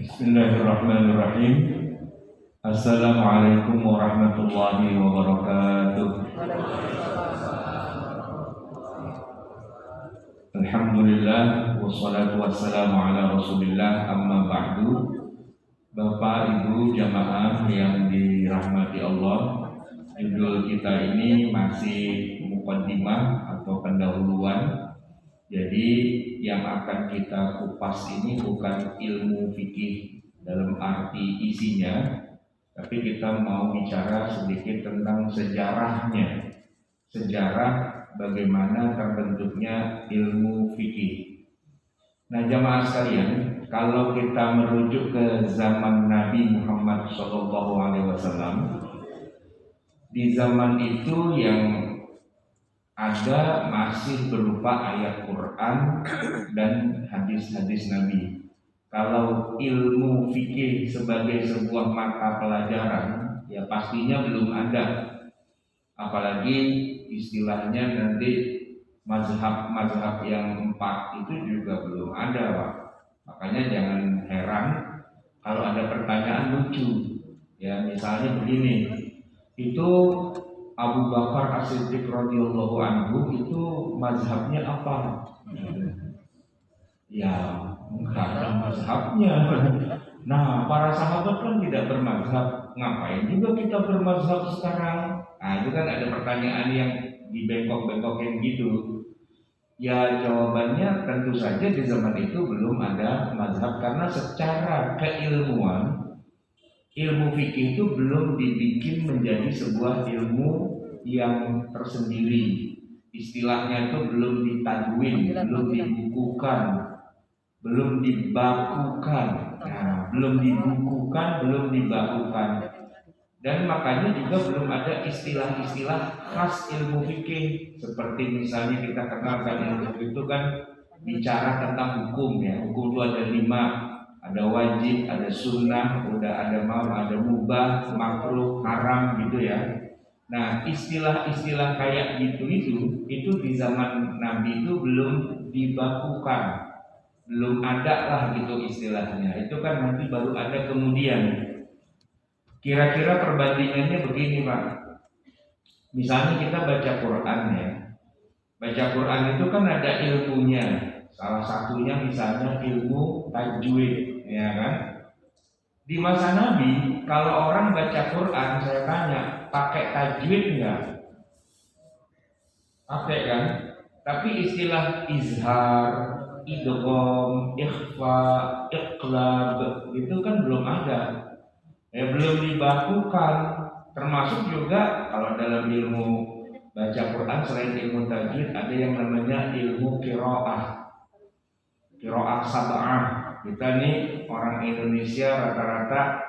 Bismillahirrahmanirrahim. Assalamualaikum warahmatullahi wabarakatuh. Alhamdulillah wassalatu wassalamu ala Rasulillah, amma ba'du. Bapak Ibu jamaah yang dirahmati Allah, judul kita ini masih muqaddimah atau pendahuluan. Jadi yang akan kita kupas ini bukan ilmu fikih dalam arti isinya, tapi kita mau bicara sedikit tentang sejarahnya. Sejarah bagaimana terbentuknya ilmu fikih. Nah jamaah sekalian, kalau kita merujuk ke zaman Nabi Muhammad SAW, di zaman itu yang ada masih berupa ayat Quran dan hadis-hadis Nabi. Kalau ilmu fikih sebagai sebuah mata pelajaran, ya pastinya belum ada. Apalagi istilahnya nanti mazhab yang 4 itu juga belum ada, Pak. Makanya jangan heran kalau ada pertanyaan lucu. Ya misalnya begini, itu Abu Bakar As-Siddiq radhiyallahu anhu itu mazhabnya apa? Ya, enggak ada mazhabnya. Nah, para sahabat kan tidak bermazhab. Ngapain juga kita bermazhab sekarang? Nah, itu kan ada pertanyaan yang dibengkok-bengkokin gitu. Ya, jawabannya tentu saja di zaman itu belum ada mazhab karena secara keilmuan ilmu fikih itu belum dibikin menjadi sebuah ilmu yang tersendiri. Istilahnya itu belum ditadwin, belum dibukukan, belum dibakukan. Nah, belum dibukukan, belum dibakukan. Dan makanya juga belum ada istilah-istilah khas ilmu fikih. Seperti misalnya kita kenalkan ilmu fikih itu kan bicara tentang hukum ya. Hukum itu ada 5. Ada wajib, ada sunnah, ada mubah, makruh, haram gitu ya. Nah istilah-istilah kayak gitu itu di zaman Nabi itu belum dibakukan, belum ada lah gitu istilahnya. Itu kan nanti baru ada kemudian. Kira-kira perbandingannya begini Pak. Misalnya kita baca Quran ya. Baca Quran itu kan ada ilmunya. Salah satunya misalnya ilmu tajwid, ya kan? Di masa Nabi, kalau orang baca Quran, saya tanya, pakai tajwid enggak? Pakai kan? Tapi istilah izhar, idgham, ikhfa, iqlab itu kan belum ada. Ya belum dibakukan. Termasuk juga kalau dalam ilmu baca Quran selain ilmu tajwid ada yang namanya ilmu qiraah. Qiraah sab'ah. Kita nih orang Indonesia rata-rata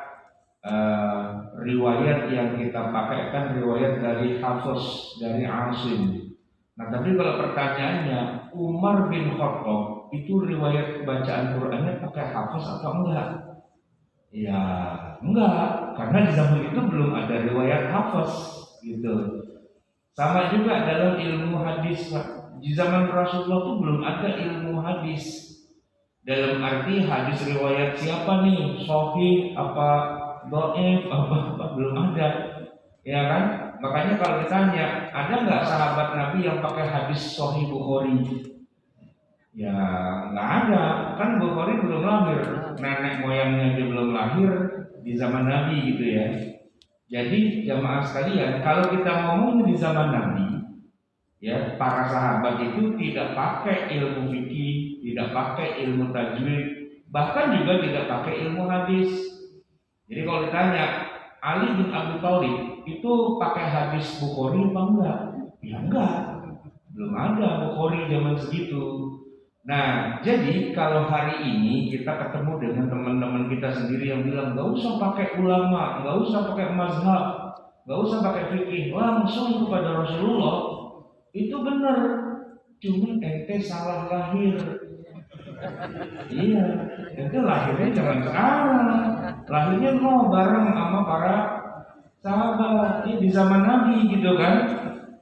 riwayat yang kita pakai kan riwayat dari Hafiz, dari Asim. Nah tapi kalau pertanyaannya Umar bin Khattab itu riwayat bacaan Qurannya pakai Hafiz atau enggak? Ya enggak, karena di zaman itu belum ada riwayat Hafiz gitu. Sama juga dalam ilmu hadis, di zaman Rasulullah itu belum ada ilmu hadis. Dalam arti hadis riwayat siapa nih, sahih apa dhaif apa belum ada, ya kan? Makanya kalau ditanya ada nggak sahabat Nabi yang pakai hadis sahih Bukhari? Ya nggak ada, kan Bukhari belum lahir, nenek moyangnya dia belum lahir di zaman Nabi gitu ya. Jadi jamaah sekalian, kalau kita ngomong di zaman Nabi, ya para sahabat itu tidak pakai ilmu fikih, tidak pakai ilmu tajwid, bahkan juga tidak pakai ilmu hadis. Jadi kalau ditanya Ali bin Abi Thalib itu pakai hadis Bukhari apa enggak? Ya enggak, belum ada Bukhari zaman segitu. Nah jadi kalau hari ini kita ketemu dengan teman-teman kita sendiri yang bilang nggak usah pakai ulama, nggak usah pakai mazhab, nggak usah pakai fikih, langsung kepada Rasulullah, itu benar. Cuma ente salah lahir. Iya, ente lahirnya jangan sekarang. Lahirnya bareng sama para sahabat di zaman Nabi gitu kan.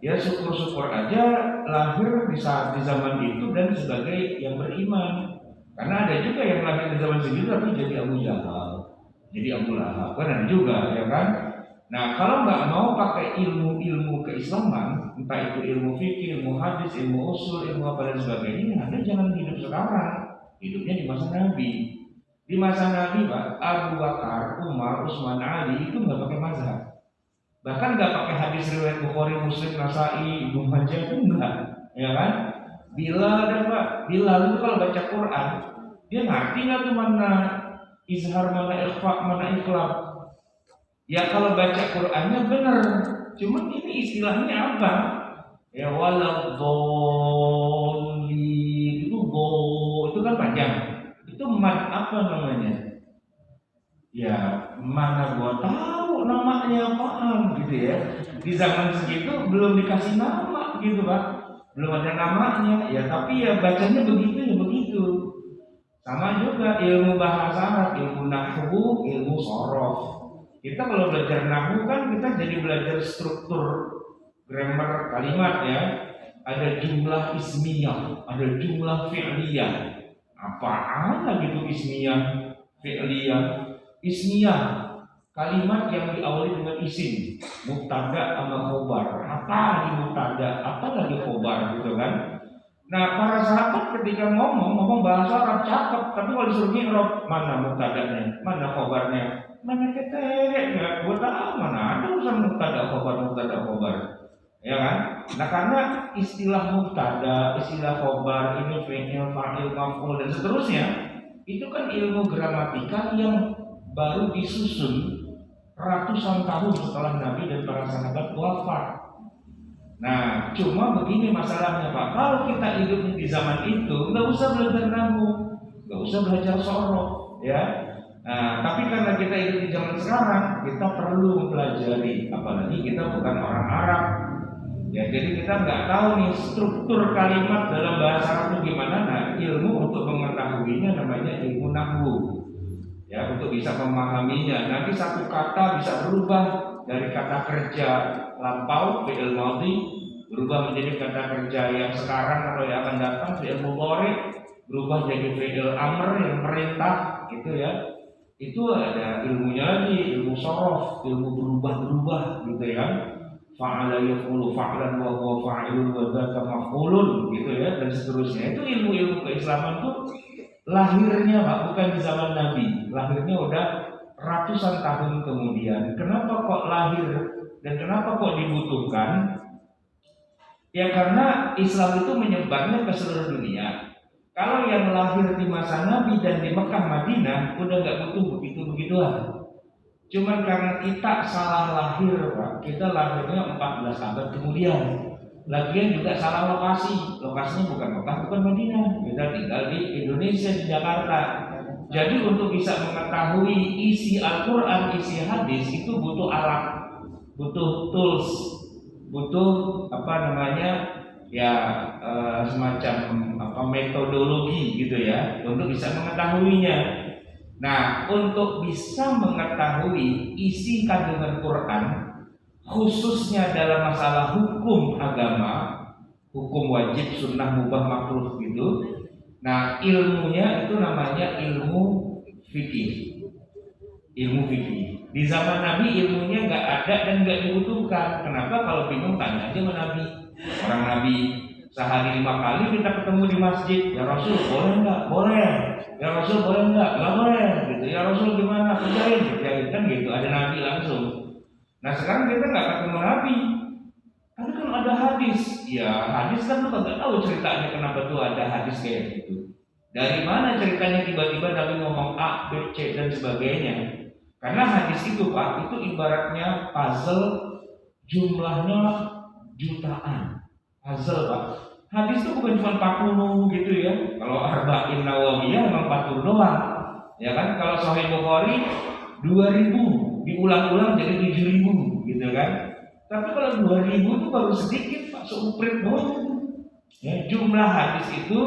Ya syukur-syukur aja lahir di saat di zaman itu dan sebagai yang beriman. Karena ada juga yang ada di zaman segitu tapi jadi Abu Jahal, jadi Abu Lahab, kan ada juga, ya kan? Nah, kalau nggak mau pakai ilmu-ilmu keislaman, entah itu ilmu fikih, ilmu hadis, ilmu usul, ilmu apa dan sebagainya, Anda jangan hidup sekarang, hidupnya di masa Nabi. Di masa Nabi, Pak, Abu Bakar, Umar, Utsman, Ali itu nggak pakai mazhab, bahkan nggak pakai hadis riwayat Bukhari, Muslim, Nasai, Ibnu Majah itu enggak, ya kan? Bilal dan Pak, Bilal itu kalau baca Quran, dia ngerti nggak tuh mana izhar, mana ikhfa, mana ikhlas. Ya kalau baca Qurannya benar, cuman ini istilahnya apa? Ya waladhdallin itu kan panjang. Itu mad apa namanya? Ya mana gua tahu namanya apaan gitu ya. Di zaman segitu belum dikasih nama gitu Pak. Belum ada namanya. Ya tapi ya bacanya begitu ya begitu. Sama juga ilmu bahasa Arab, ilmu nahwu, ilmu shorof. Kita kalau belajar nahwu kan kita jadi belajar struktur grammar kalimat ya. Ada jumlah ismiyah, ada jumlah fi'liyah. Apaan gitu ismiyah, fi'liyah? Ismiyah kalimat yang diawali dengan isim, mubtada sama khobar. Apa lagi mubtada, apa lagi khobar gitu kan? Nah, para sahabat ketika ngomong bahasa Arab cakep, tapi kalau disuruh i'rab, mana mubtadanya, mana khobarnya, mana keterek, nggak gue tahu mana ada urusan mubtada khobar, ya kan? Nah, karena istilah mubtada, istilah khobar, ini fi'il, fa'il, maf'ul dan seterusnya, itu kan ilmu gramatika yang baru disusun ratusan tahun setelah Nabi dan para sahabat wafat. Nah, cuma begini masalahnya Pak, kalau kita hidup di zaman itu, nggak usah belajar nahwu, nggak usah belajar shorof, ya. Nah, tapi karena kita hidup di zaman sekarang, kita perlu mempelajari, apalagi kita bukan orang Arab, ya. Jadi kita nggak tahu nih struktur kalimat dalam bahasa Arab itu gimana. Nah, ilmu untuk mengetahuinya namanya ilmu nahwu, ya, untuk bisa memahaminya. Nanti satu kata bisa berubah dari kata kerja lampau fi'il madhi berubah menjadi kata kerja yang sekarang atau yang akan datang fi'il mudhari berubah jadi fi'il amr yang perintah gitu ya. Itu ada ilmunya lagi, ilmu shorof, ilmu berubah-berubah gitu ya. Fa'ala yaf'ulu fa'lan wa huwa fa'ilun wa dzaka maf'ulun gitu ya, dan seterusnya. Itu ilmu-ilmu keislaman tuh lahirnya Pak bukan di zaman Nabi, lahirnya udah ratusan tahun kemudian. Kenapa kok lahir dan kenapa kok dibutuhkan? Ya karena Islam itu menyebarnya ke seluruh dunia. Kalau yang lahir di masa Nabi dan di Mekah Madinah udah nggak butuh begitu-begituan. Cuman karena kita salah lahir Pak, kita lahirnya 14 abad kemudian. Lagian juga salah lokasi, lokasinya bukan Mekah, bukan Madinah. Kita tinggal di Indonesia, di Jakarta. Jadi untuk bisa mengetahui isi Al-Quran, isi hadis itu butuh alat, butuh tools, butuh semacam metodologi gitu ya untuk bisa mengetahuinya. Nah, untuk bisa mengetahui isi kandungan Quran, khususnya dalam masalah hukum agama, hukum wajib, sunnah, mubah, makruh gitu. Nah, ilmunya itu namanya ilmu fikih. Ilmu fikih. Di zaman Nabi ilmunya nggak ada dan nggak dibutuhkan. Kenapa? Kalau bingung tanya aja sama Nabi. Orang Nabi sehari 5 kali kita ketemu di masjid. Ya Rasul boleh nggak? Boleh. Ya Rasul boleh nggak? Nggak boleh. Gitu. Ya Rasul gimana? Kerjain kan gitu. Ada Nabi langsung. Nah sekarang kita nggak ketemu Nabi. Tapi kan ada hadis. Ya hadis kan lu nggak tahu ceritanya kenapa tuh ada hadis kayak gitu. Dari mana ceritanya tiba-tiba Nabi ngomong A, B, C dan sebagainya. Karena hadis itu Pak, itu ibaratnya puzzle jumlahnya jutaan. Puzzle Pak. Hadis itu bukan cuma 40 gitu ya. Kalau Arba'in Nawawiyah memang 40 doang. Ya kan? Kalau Sahih Bukhari 2000 diulang-ulang jadi 7000 gitu kan. Tapi kalau 2000 itu baru sedikit Pak, seuprit doang. Ya, jumlah hadis itu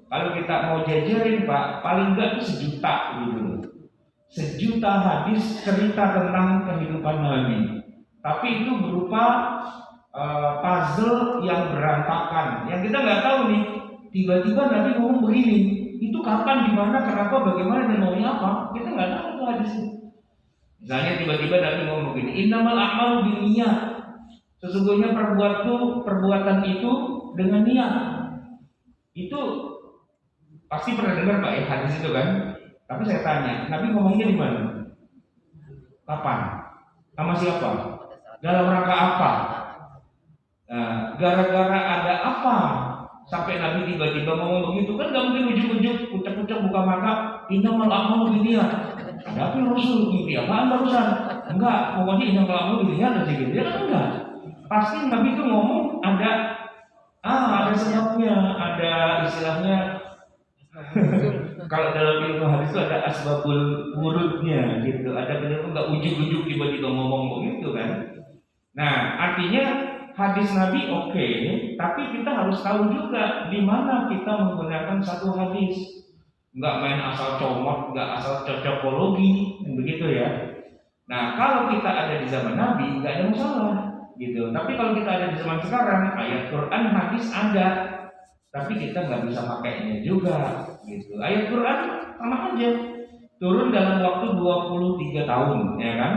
kalau kita mau jajarin Pak, paling enggak itu 1.000.000 gitu loh. 1.000.000 hadis cerita tentang kehidupan Nabi. Tapi itu berupa puzzle yang berantakan. Yang kita nggak tahu nih, tiba-tiba Nabi ngomong begini, itu kapan, di mana, kenapa, bagaimana, dan maunya apa? Kita nggak tahu tuh hadisnya. Misalnya tiba-tiba Nabi ngomong begini, innamal a'malu binniyat. Sesungguhnya perbuatan itu dengan niat. Itu pasti pernah dengar Pak ya hadis itu kan? Tapi saya tanya, Nabi ngomongnya di mana? Kapan? Sama siapa? Dalam rangka apa? Nah, gara-gara ada apa sampai Nabi tiba-tiba ngomong begitu? Kan nggak mungkin ujuk-ujuk, ucap-ucap buka mata, innamal a'malu binniyat. Ada apa Rasul? Mimpi apaan barusan? Enggak, pokoknya innamal a'malu binniyat aja gitu. Ya kan enggak? Pasti Nabi itu ngomong ada sebabnya, ada istilahnya. Kalau dalam ilmu hadis itu ada asbabul wurudnya gitu. Ada benar enggak ujuk-ujuk tiba-tiba ngomong begitu kan? Nah, artinya hadis Nabi oke, tapi kita harus tahu juga di mana kita menggunakan satu hadis. Enggak main asal comot, enggak asal cocokologi, begitu ya. Nah, kalau kita ada di zaman Nabi enggak ada masalah gitu. Tapi kalau kita ada di zaman sekarang, ayat Quran, hadis ada, tapi kita nggak bisa pakainya juga gitu. Ayat Quran sama aja turun dalam waktu 23 tahun, ya kan?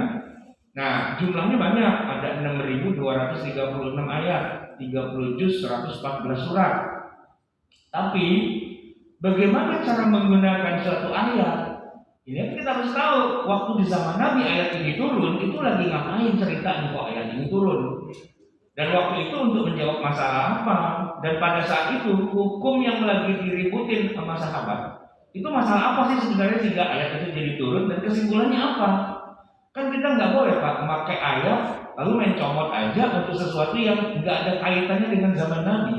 Nah, jumlahnya banyak, ada 6.236 ayat, 30 juz, 114 surat. Tapi bagaimana cara menggunakan suatu ayat? Ini kita harus tahu, waktu di zaman Nabi ayat ini turun, itu lagi ngapain ceritanya kok ayat ini turun? Dan waktu itu untuk menjawab masalah apa? Dan pada saat itu hukum yang lagi diributin sama sahabat, itu masalah apa sih sebenarnya sehingga ayat itu jadi turun, dan kesimpulannya apa? Kan kita nggak boleh Pak memakai ayat lalu main comot aja untuk sesuatu yang nggak ada kaitannya dengan zaman Nabi.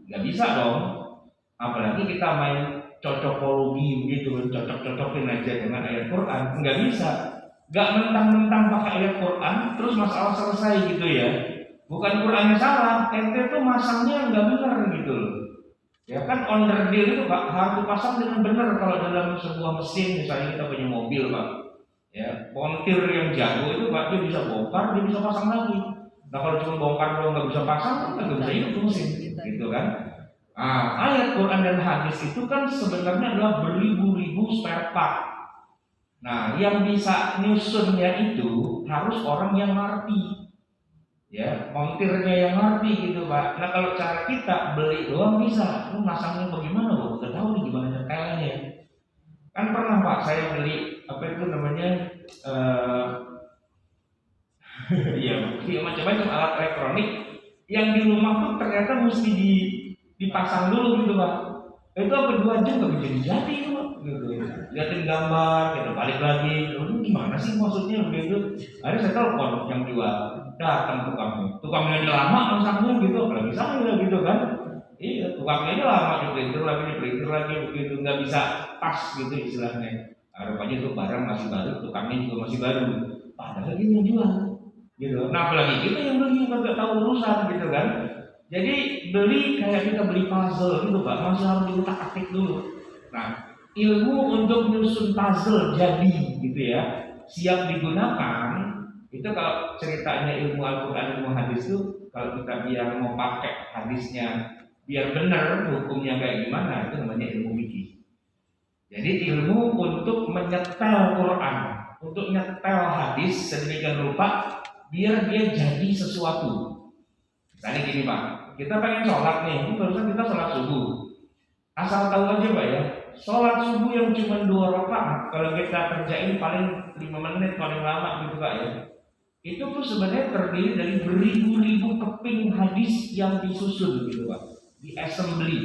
Nggak bisa dong. Apalagi kita main cocokologi gitu, cocok-cocokin aja dengan ayat Quran, nggak bisa. Nggak mentang-mentang pakai ayat Quran terus masalah selesai gitu ya. Bukan Qurannya salah, ente tuh masangnya nggak benar gitu loh. Ya kan onderdil itu Pak harus dipasang dengan benar. Kalau dalam sebuah mesin misalnya kita punya mobil Pak, ya montir yang jago itu Pak dia bisa bongkar, dia bisa pasang lagi. Nah kalau cuma bongkar doang nggak bisa pasang, kan nggak bisa hidup mesin, gitu kan? Ayat Quran dan hadis itu kan sebenarnya adalah beribu-ribu spare part. Nah, yang bisa nyusunnya itu harus orang yang ngerti, ya, montirnya yang ngerti gitu Pak. Nah, kalau cara kita beli doang bisa, lu masangnya bagaimana loh? Udah tahu nih gimana caranya. Kan pernah Pak saya beli apa itu namanya, ya macam-macam alat elektronik yang di rumah tuh ternyata mesti dipasang dulu gitu Pak. Itu apa 2 jam gak jadi itu Pak gitu. Liatin gambar, kita balik lagi. Lu gimana sih maksudnya begitu? Akhirnya saya telepon yang jual, datang tukangnya aja lama masangnya gitu, apalagi saya gitu kan. Iya, tukangnya aja lama diprinter lagi begitu, nggak bisa pas gitu istilahnya. Rupanya itu barang masih baru, tukangnya juga masih baru. Padahal dia yang jual gitu. Nah apalagi kita yang beli yang nggak tahu urusan gitu kan. Jadi beli kayak kita beli puzzle gitu Pak, masih harus diutak-atik dulu. Nah, ilmu untuk menyusun puzzle jadi gitu ya, siap digunakan. Itu kalau ceritanya ilmu Al-Quran, ilmu hadis itu kalau kita biar mau pakai hadisnya biar benar hukumnya kayak gimana, itu namanya ilmu fikih. Jadi ilmu untuk menyetel Quran, untuk nyetel hadis sedemikian rupa biar dia jadi sesuatu. Misalnya gini Pak, kita pengen sholat nih, ini barusan kita sholat subuh. Asal tahu aja Pak ya, sholat subuh yang cuma 2 rakaat, kalau kita kerjain paling 5 menit paling lama gitu Pak ya. Itu tuh sebenarnya terdiri dari beribu-ribu keping hadis yang disusun gitu Pak, di assembly.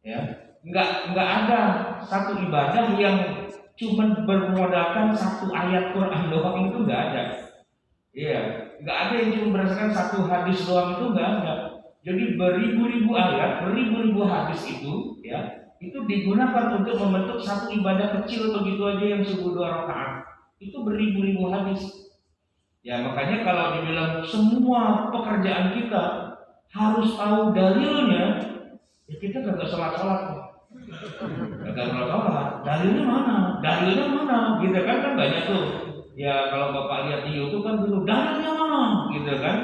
Ya, nggak ada satu ibadah yang cuma bermodalkan 1 ayat Quran doang, itu nggak ada. Iya, nggak ada yang cuma berdasarkan 1 hadis doang, itu nggak ada. Jadi beribu-ribu ayat, beribu-ribu hadis itu, ya, itu digunakan untuk membentuk satu ibadah kecil begitu aja yang subuh 2 rakaat. Itu beribu-ribu hadis. Ya makanya kalau dibilang semua pekerjaan kita harus tahu dalilnya, ya kita kagak sholat-sholat. Kagak sholat-sholat. Dalilnya mana? Gitu kan banyak tuh. Ya kalau Bapak lihat di YouTube kan dulu dalilnya mana? Gitu kan.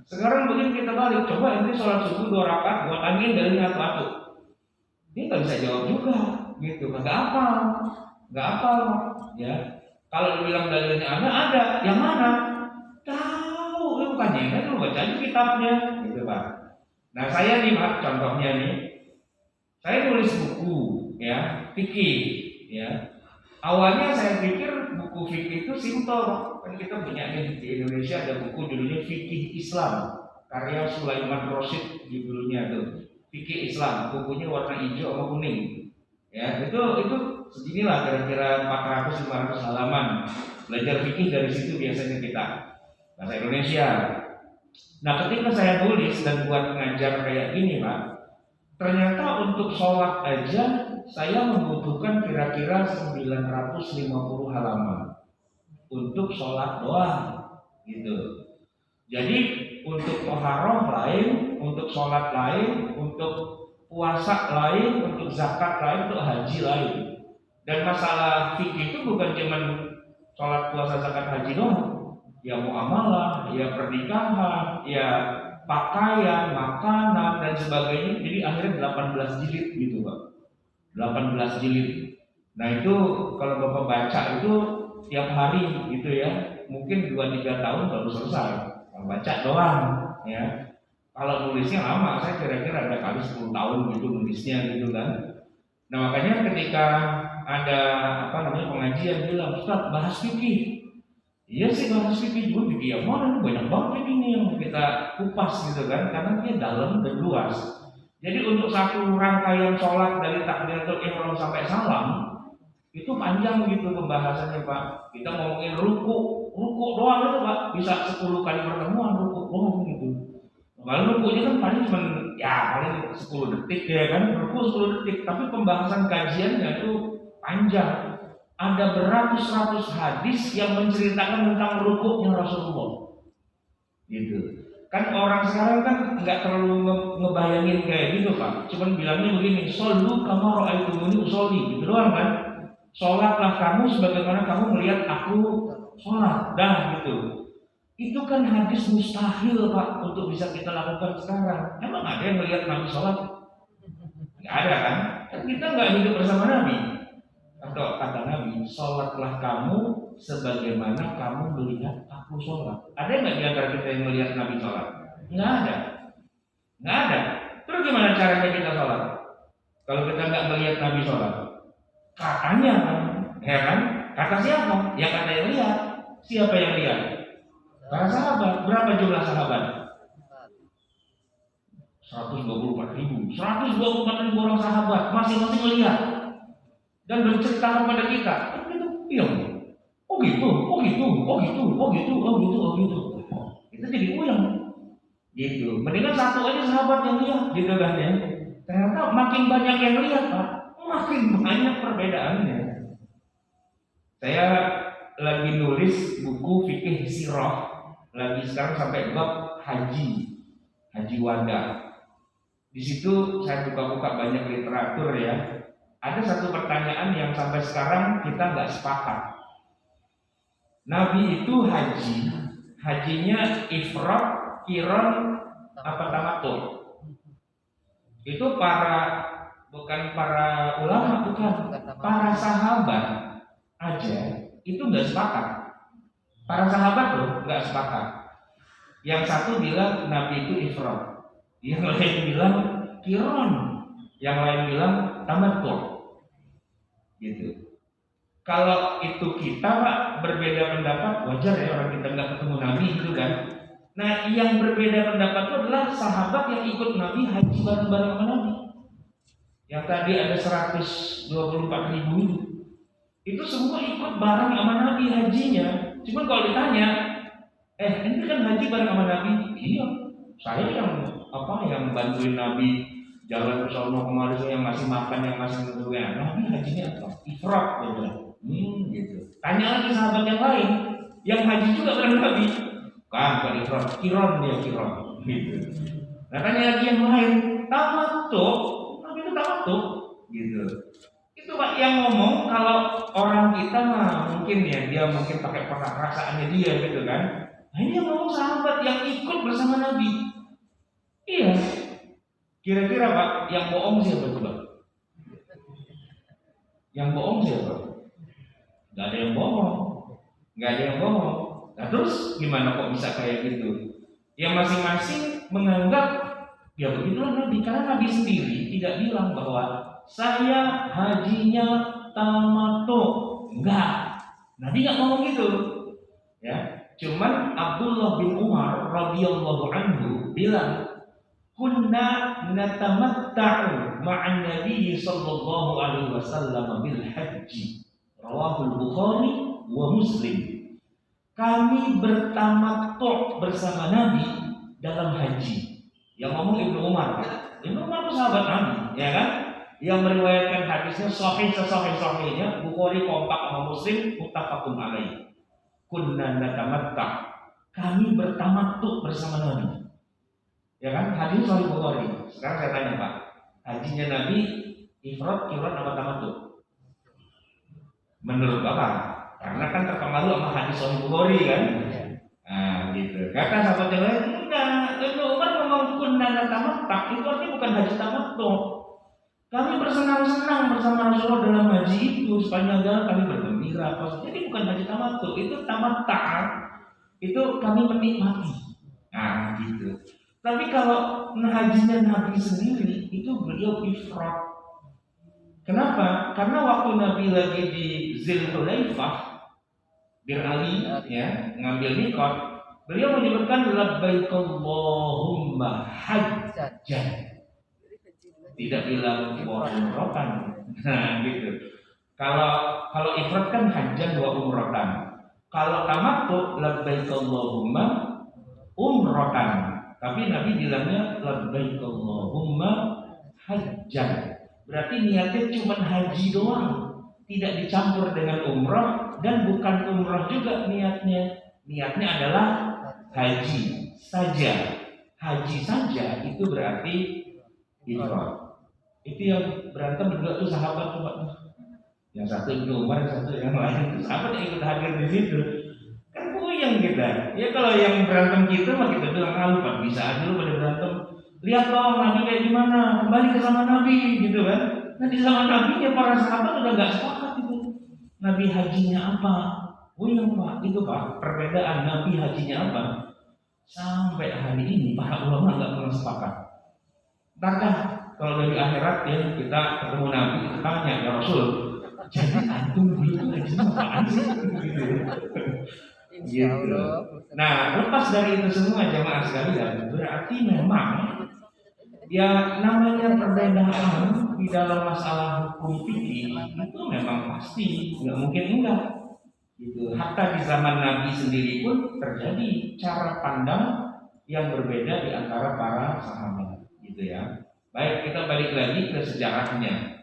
Sekarang begini kita balik, coba nanti sholat subuh 2 rakaat, buat angin dalilnya apa tuh? Dia nggak bisa jawab juga. gitu. Nggak apa, ya. Kalau dibilang dalilnya ada, yang mana? Tahu, lu bukannya kan lu baca aja kitabnya, gitu Pak. Nah saya nih Pak, contohnya nih, saya nulis buku, ya, fikih, ya. Awalnya saya pikir buku fikih itu simpel, Pak. Kan kita punya nih di Indonesia ada buku judulnya Fikih Islam, karya Sulaiman Rosyid judulnya tuh. Fikih Islam, bukunya warna hijau sama kuning. Ya, itu seginilah kira-kira 400-500 halaman. Belajar fikih dari situ biasanya kita bahasa Indonesia. Nah, ketika saya tulis dan buat ngajar kayak gini, Pak, ternyata untuk sholat aja saya membutuhkan kira-kira 950 halaman untuk sholat doang, gitu. Jadi untuk toharoh lain, untuk sholat lain, untuk puasa lain, untuk zakat lain, untuk haji lain. Dan masalah fikih itu bukan cuma sholat, puasa, zakat, haji doang. Ya muamalah, ya pernikahan, ya pakaian, makanan dan sebagainya. Jadi akhirnya 18 jilid gitu Pak. 18 jilid. Nah itu kalau Bapak baca itu tiap hari gitu ya. Mungkin 2-3 tahun baru selesai. Kalau baca doang ya. Kalau nulisnya lama, saya kira-kira ada kali 10 tahun gitu nulisnya gitu kan. Nah makanya ketika ada pengajian bilang, Ustaz bahas fikih. Iya sih bahas fikih juga, fikih yang mana banyak banget ini yang kita kupas gitu kan, karena dia dalam dan luas. Jadi untuk satu rangkaian sholat dari takbiratul ihram sampai salam itu panjang gitu pembahasannya Pak. Kita ngomongin ruku doang itu Pak, bisa 10 kali pertemuan ruku doang gitu. Kalau rukunya kan paling cuma paling 10 detik ya kan, ruku 10 detik, tapi pembahasan kajiannya itu panjang. Ada beratus-ratus hadis yang menceritakan tentang rukuknya Rasulullah. Gitu. Kan orang sekarang kan nggak terlalu ngebayangin kayak gitu Pak. Cuman bilangnya begini, shollu kama ra'aitumuni usolli, gitu doang kan. Sholatlah kamu sebagaimana kamu melihat aku sholat, dah gitu. Itu kan hadis mustahil Pak untuk bisa kita lakukan sekarang. Emang ada yang melihat Nabi sholat? Nggak ada kan? Kan kita nggak hidup bersama Nabi. Atau kata Nabi, sholatlah kamu sebagaimana kamu melihat aku sholat. Ada nggak di antara kita yang melihat Nabi sholat? Nggak ada. Nggak ada. Terus gimana caranya kita sholat? Kalau kita nggak melihat Nabi sholat? Katanya kan, ya kan? Kata siapa? Ya kata yang lihat. Siapa yang lihat? Para sahabat. Berapa jumlah sahabat? 124.000. 124.000 orang sahabat. Masing-masing melihat dan bercerita kepada kita. Iya. Oh gitu. Itu jadi uyang. Gitu. Mendingan satu aja sahabat yang lihat, gitu kan ya. Ternyata makin banyak yang lihat, Pak, makin banyak perbedaannya. Saya lagi nulis buku fikih sirah, lagi sekarang sampai bab haji wada. Di situ saya buka-buka banyak literatur ya. Ada satu pertanyaan yang sampai sekarang kita nggak sepakat. Nabi itu hajinya ifrad, qiran, apa tamattu? Itu bukan para ulama, bukan para sahabat aja itu nggak sepakat. Para sahabat loh nggak sepakat. Yang satu bilang Nabi itu ifrad, yang lain bilang qiran, yang lain bilang tamattu. Gitu. Kalau itu kita Pak berbeda pendapat, wajar ya, orang kita nggak ketemu Nabi gitu kan. Nah yang berbeda pendapat itu adalah sahabat yang ikut Nabi haji bareng-bareng sama Nabi. Yang tadi ada 124.000 itu semua ikut bareng sama Nabi hajinya. Cuman kalau ditanya, ini kan haji bareng sama Nabi? Iya, saya yang bantuin Nabi jalan ke sono kemari, yang masih makan, yang masih nungguin. Nabi hajinya apa? Ifrad gitu. Gitu. Tanya lagi sahabat yang lain, yang haji juga bareng Nabi. Bukan ifrad, qiran dia qiran. Gitu. Nah tanya lagi yang lain, tamattu, Nabi itu tamattu. Gitu. Itu Pak yang ngomong. Kalau orang kita mah mungkin ya dia mungkin pakai perasaannya dia gitu kan. Nah ini yang ngomong sahabat yang ikut bersama Nabi. Iya. Kira-kira Pak yang bohong siapa coba? Yang bohong siapa? Gak ada yang bohong. Gak ada yang bohong. Nah terus gimana kok bisa kayak gitu? Ya masing-masing menganggap ya begitulah Nabi. Karena Nabi sendiri tidak bilang bahwa saya hajinya tamattu. Enggak. Nabi nggak ngomong gitu. Ya. Cuman Abdullah bin Umar radhiyallahu anhu bilang, kunna natamatta'u ma'an Nabi sallallahu alaihi wasallam bil haji. Rawahul Bukhari wa Muslim. Kami bertamattu bersama Nabi dalam haji. Yang ngomong Ibnu Umar. Ibnu Umar itu sahabat Nabi, ya kan? Yang meriwayatkan hadisnya sahih-sahihnya, Bukhari kompak sama Muslim, muttafaqun alaih. Kunna natamatta, kami bertamattu bersama Nabi. Ya kan? Hadis sahih Bukhari. Sekarang saya tanya Pak, hajinya Nabi ifrad, qiran apa tamattu? Menurut Bapak? Karena kan terpengaruh sama hadis sahih Bukhari kan? Nah, gitu. Kata sahabat yang lain, enggak. Ibnu Umar ngomong kunna natamatta, itu artinya bukan haji tamattu. Kami bersenang-senang bersama Rasulullah dalam haji itu, sepanjang jalan kami bergembira. Jadi bukan haji tamattu, itu tamatta, itu kami menikmati. Nah, gitu. Tapi kalau hajinya Nabi sendiri itu beliau ifrad. Kenapa? Karena waktu Nabi lagi di Zulhulaifah, Bir Ali, ya, ngambil mikot, beliau menyebutkan labbaik Allahumma hajjan. Tidak bilang umratan. Nah, gitu. Kalau ifrad kan hajjan wa umratan. Kalau tamattu labbaik Allahumma umratan. Tapi Nabi bilangnya labbaik Allahumma hajjan. Berarti niatnya cuma haji doang, tidak dicampur dengan umrah dan bukan umrah juga niatnya. Niatnya adalah haji saja. Haji saja itu berarti ifrad. Itu yang berantem juga tuh sahabat tuh Pak. Yang satu Ibnu Umar, yang satu yang lain. Sahabat yang ikut hadir di situ. Kan puyeng kita. Ya kalau yang berantem kita mah kita bilang Pak, bisa aja lu pada berantem. Lihat dong Nabi kayak gimana, kembali ke zaman Nabi gitu kan. Nah di zaman Nabi ya para sahabat udah nggak sepakat itu. Nabi hajinya apa? Puyeng Pak, itu Pak perbedaan Nabi hajinya apa. Sampai hari ini para ulama nggak pernah sepakat. Ntar kalau dari akhirat ya kita ketemu Nabi, kita tanya ya Rasul, jadi antum dulu hajinya apaan sih? Gitu. Nah, lepas dari itu semua jamaah sekalian, berarti memang ya namanya perbedaan di dalam masalah hukum fikih itu memang pasti, nggak mungkin enggak. Gitu. Hatta di zaman Nabi sendiri pun terjadi cara pandang yang berbeda di antara para sahabat, gitu ya. Baik, kita balik lagi ke sejarahnya.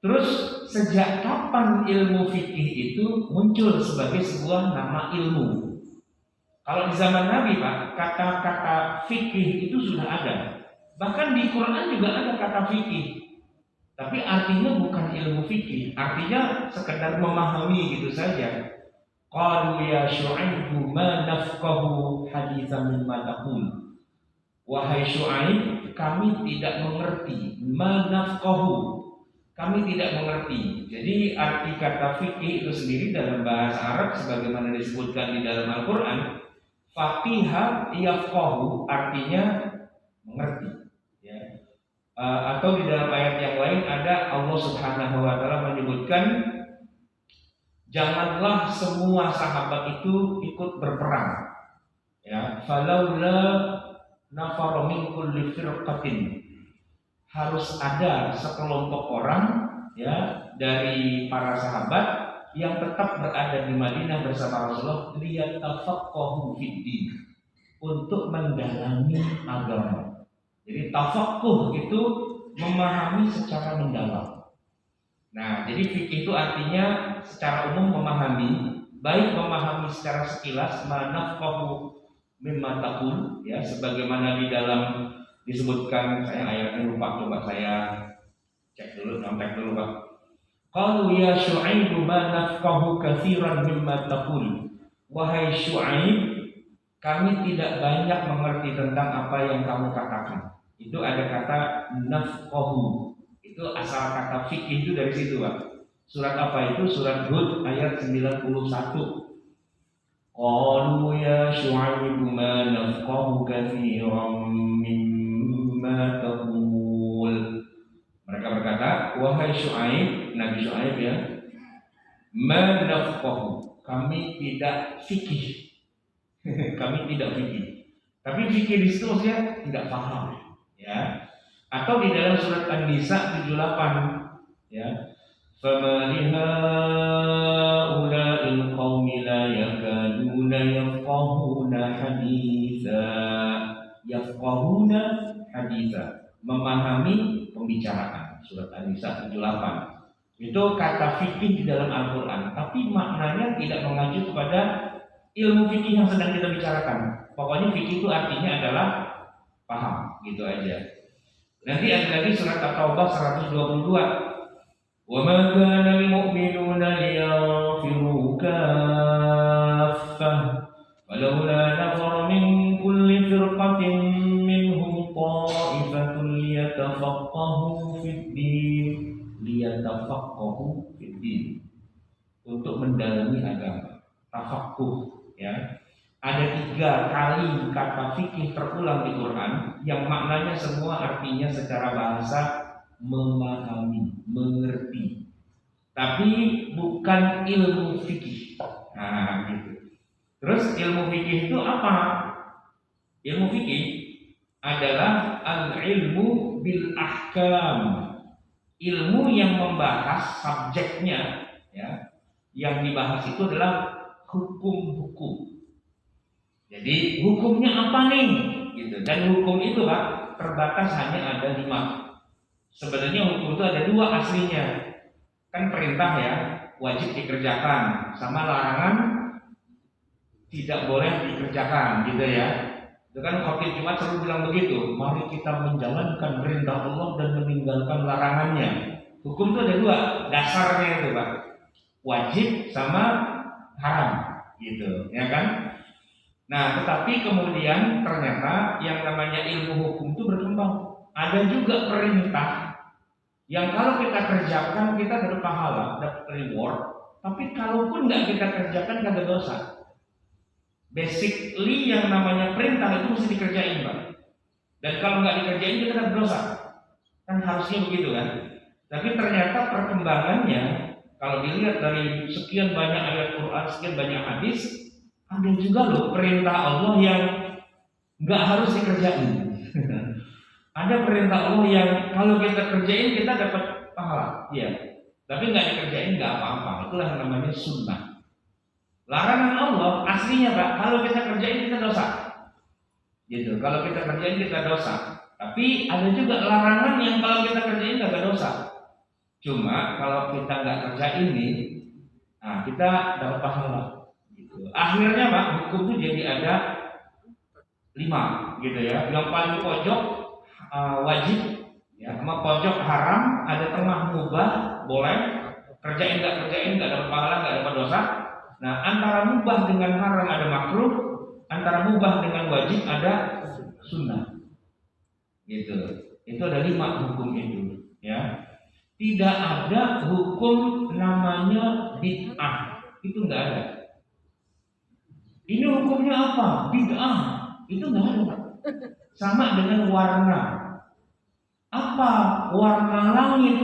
Terus sejak kapan ilmu fikih itu muncul sebagai sebuah nama ilmu? Kalau di zaman Nabi Pak, kata-kata fikih itu sudah ada. Bahkan di Quran juga ada kata fikih. Tapi artinya bukan ilmu fikih, artinya sekedar memahami gitu saja. Qalu ya Syu'aibu ma nafqahu haditsan mimma taqul. Wahai Syu'aib, kami tidak mengerti. Ma nafqahu, kami tidak mengerti. Jadi arti kata fikih itu sendiri dalam bahasa Arab sebagaimana disebutkan di dalam Al-Quran, faqiha yafqahu artinya mengerti. Ya. Atau di dalam ayat yang lain ada Allah Subhanahu Wa Taala menyebutkan, janganlah semua sahabat itu ikut berperang. Ya, falaula nafara min kulli firqatin, harus ada sekelompok orang ya dari para sahabat yang tetap berada di Madinah bersama Rasulullah liyatafaqahu fiddin, untuk mendalami agama. Jadi tafaqquh itu memahami secara mendalam. Nah, jadi fikih itu artinya secara umum memahami, baik memahami secara sekilas manafqahu mimma taqul ya, sebagaimana di dalam disebutkan, saya ayatnya lupa, coba saya cek dulu, nyontek dulu Pak. Qalu ya Syu'aibu ma nafqahu katsiran mimma taqul. Wahai Syu'aib, kami tidak banyak mengerti tentang apa yang kamu katakan. Itu ada kata nafqahu. Itu asal kata fikih itu dari situ Pak. Surat apa itu? Surat Hud ayat 91. Qalu ya Syu'aib ma nafqahu katsiran mimma taqul. Mereka berkata, wahai Syu'aib, Nabi Syu'aib ya, ma nafqahu, kami tidak fikih. Kami tidak fikih. Tapi fikih di situ maksudnya tidak paham, ya. Atau di dalam surat An-Nisa 78, ya. فَمَالِ هَؤُلَاءِ الْقَوْمِ لَا يَكَادُونَ يَفْقَهُونَ حَدِيثًا. يَفْقَهُونَ حَدِيثًا, memahami pembicaraan. Surat An-Nisa 78. Itu kata fikih di dalam Al-Quran, tapi maknanya tidak mengacu kepada ilmu fikih yang sedang kita bicarakan. Pokoknya fikih itu artinya adalah paham, gitu aja. Nanti ada lagi surat At-Taubah 122. وَمَا كَانَ الْمُؤْمِنُونَ لِيَنفِرُوا كَافَّةً وَلَوْلَا نَفَرَ مِنْ كُلِّ فِرْقَةٍ مِنْهُمْ طَائِفَةٌ لِيَتَفَقَّهُوا فِي الدِّينِ, untuk mendalami agama, tafaqquh, ya. Ada 3 kali kata fikih terulang di Quran yang maknanya semua artinya secara bahasa memahami, mengerti, tapi bukan ilmu fikih. Nah, gitu. Terus ilmu fikih itu apa? Ilmu fikih adalah al-ilmu bil ahkam, ilmu yang membahas subjeknya, ya. Yang dibahas itu adalah hukum-hukum. Jadi hukumnya apa nih? Gitu. Dan hukum itu Pak terbatas hanya ada 5. Sebenarnya hukum itu ada 2 aslinya. Kan perintah ya, wajib dikerjakan, sama larangan tidak boleh dikerjakan, gitu ya. Itu kan khotib Jumat selalu bilang begitu. Mari kita menjalankan perintah Allah dan meninggalkan larangannya. Hukum itu ada 2 dasarnya itu Pak. Wajib sama haram, gitu, ya kan? Nah, tetapi kemudian ternyata yang namanya ilmu hukum itu berkembang. Ada juga perintah yang kalau kita kerjakan kita dapat pahala, dapat reward. Tapi kalaupun nggak kita kerjakan nggak ada dosa. Basically yang namanya perintah itu mesti dikerjain Pak. Dan kalau nggak dikerjain kita dapat dosa. Kan harusnya begitu kan. Tapi ternyata perkembangannya kalau dilihat dari sekian banyak ayat Quran, sekian banyak hadis, ada juga loh perintah Allah yang nggak harus dikerjain. Ada perintah Allah yang kalau kita kerjain kita dapat pahala, iya. Tapi nggak dikerjain nggak apa-apa. Itulah yang namanya sunnah. Larangan Allah aslinya Pak, kalau kita kerjain kita dosa. Gitu. Kalau kita kerjain kita dosa. Tapi ada juga larangan yang kalau kita kerjain nggak dosa. Cuma kalau kita nggak kerjain nih, nah kita dapat pahala. Gitu. Akhirnya Pak, hukum itu jadi ada 5, gitu ya. Yang paling pojok wajib, ya, sama pojok haram, ada tengah mubah, boleh, kerjain nggak dapat pahala, nggak dapat dosa. Nah, antara mubah dengan haram ada makruh, antara mubah dengan wajib ada sunnah. Gitu. Itu ada 5 hukum itu, ya. Tidak ada hukum namanya bid'ah, itu nggak ada. Ini hukumnya apa? Bid'ah, itu nggak ada. Sama dengan warna. Apa? Warna langit